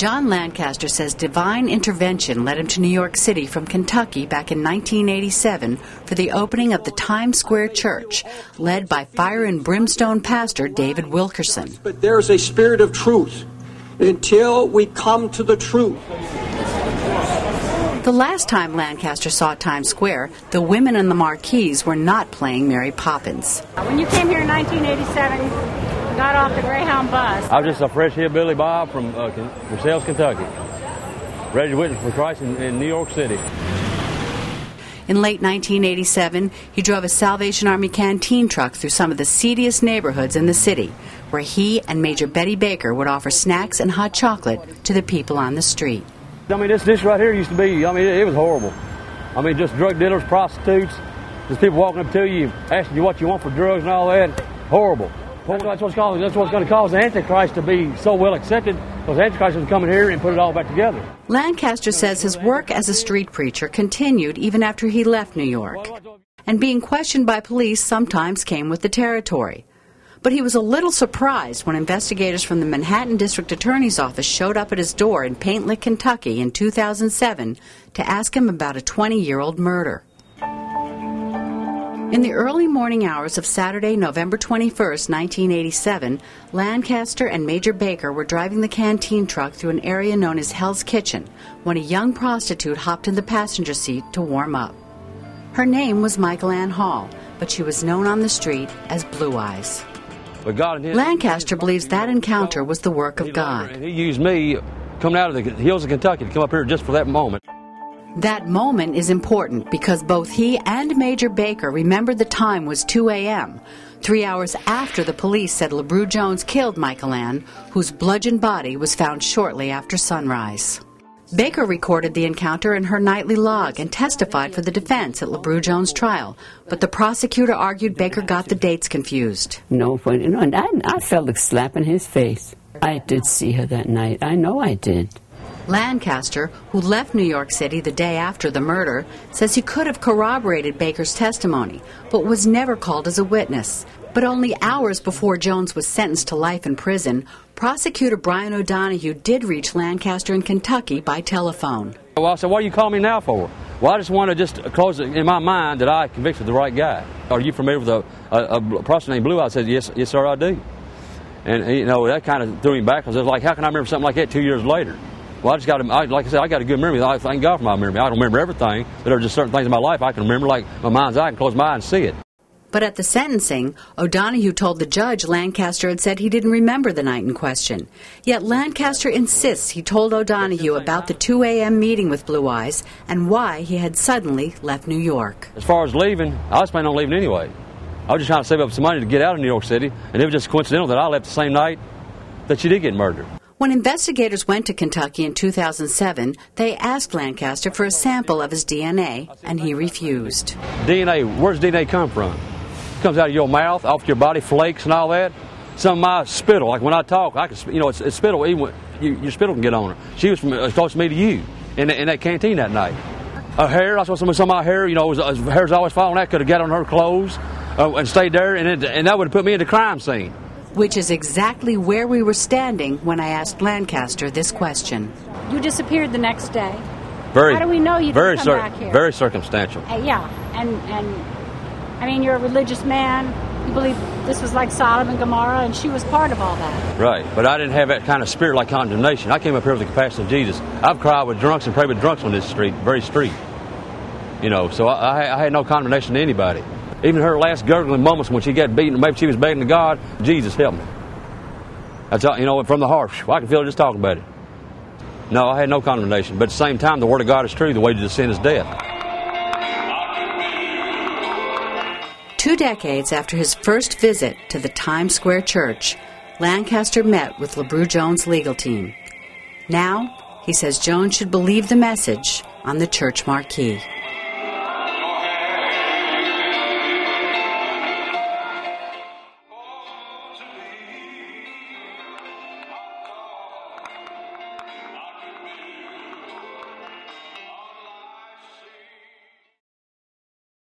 John Lancaster says divine intervention led him to New York City from Kentucky back in 1987 for the opening of the Times Square Church, led by fire and brimstone pastor David Wilkerson. But there's a spirit of truth until we come to the truth. The last time Lancaster saw Times Square, the women in the marquees were not playing Mary Poppins. When you came here in 1987, got off the Greyhound bus. I was just a fresh hillbilly Bob from Pertel, Kentucky, ready to witness for Christ in New York City. In late 1987, he drove a Salvation Army canteen truck through some of the seediest neighborhoods in the city, where he and Major Betty Baker would offer snacks and hot chocolate to the people on the street. I mean, this right here used to be, it was horrible. I mean, just drug dealers, prostitutes, just people walking up to you, asking you what you want for drugs and all that. Horrible. That's what's going to cause the Antichrist to be so well accepted, because the Antichrist is coming here and put it all back together. Lancaster says his work as a street preacher continued even after he left New York, and being questioned by police sometimes came with the territory. But he was a little surprised when investigators from the Manhattan District Attorney's Office showed up at his door in Paint Lick, Kentucky in 2007 to ask him about a 20-year-old murder. In the early morning hours of Saturday, November 21, 1987, Lancaster and Major Baker were driving the canteen truck through an area known as Hell's Kitchen when a young prostitute hopped in the passenger seat to warm up. Her name was Michael Ann Hall, but she was known on the street as Blue Eyes. Lancaster believes that encounter was the work of God. He used me coming out of the hills of Kentucky to come up here just for that moment. That moment is important because both he and Major Baker remembered the time was 2 a.m., 3 hours after the police said Lebrew Jones killed Michael Ann, whose bludgeoned body was found shortly after sunrise. Baker recorded the encounter in her nightly log and testified for the defense at Lebrew Jones' trial, but the prosecutor argued Baker got the dates confused. No, and I felt like slapping his face. I did see her that night. I know I did. Lancaster, who left New York City the day after the murder, says he could have corroborated Baker's testimony, but was never called as a witness. But only hours before Jones was sentenced to life in prison, prosecutor Brian O'Donohue did reach Lancaster in Kentucky by telephone. Well, I said, what are you calling me now for? Well, I just want to just close it in my mind that I convicted the right guy. Are you familiar with a prostitute named Blue Eyes? I said, yes, sir, I do. And, that kind of threw me back, because I was like, how can I remember something like that 2 years later? Well, like I said, I got a good memory. I thank God for my memory. I don't remember everything, but there are just certain things in my life I can remember, like my mind's eye. I can close my eye and see it. But at the sentencing, O'Donohue told the judge Lancaster had said he didn't remember the night in question. Yet Lancaster insists he told O'Donohue about the 2 a.m. meeting with Blue Eyes and why he had suddenly left New York. As far as leaving, I was planning on leaving anyway. I was just trying to save up some money to get out of New York City, and it was just coincidental that I left the same night that she did get murdered. When investigators went to Kentucky in 2007, they asked Lancaster for a sample of his DNA, and he refused. DNA, where does DNA come from? It comes out of your mouth, off your body, flakes and all that. Some of my spittle, like when I talk, it's spittle, even your spittle can get on her. She was from close to me to you in that canteen that night. Her hair, I saw some of my hair, hair's always falling out, could have got on her clothes and stayed there, and that would have put me in the crime scene. Which is exactly where we were standing when I asked Lancaster this question. You disappeared the next day. How do we know you didn't come back here? Very circumstantial. Yeah, and I mean, you're a religious man. You believe this was like Sodom and Gomorrah, and she was part of all that. Right, but I didn't have that kind of spirit like condemnation. I came up here with the compassion of Jesus. I've cried with drunks and prayed with drunks on this very street. So I had no condemnation to anybody. Even her last gurgling moments when she got beaten, maybe she was begging to God, Jesus, help me. That's all, from the heart. I can feel it just talking about it. No, I had no condemnation. But at the same time, the Word of God is true. The wages of sin is death. 2 decades after his first visit to the Times Square Church, Lancaster met with Lebrew Jones' legal team. Now, he says Jones should believe the message on the church marquee.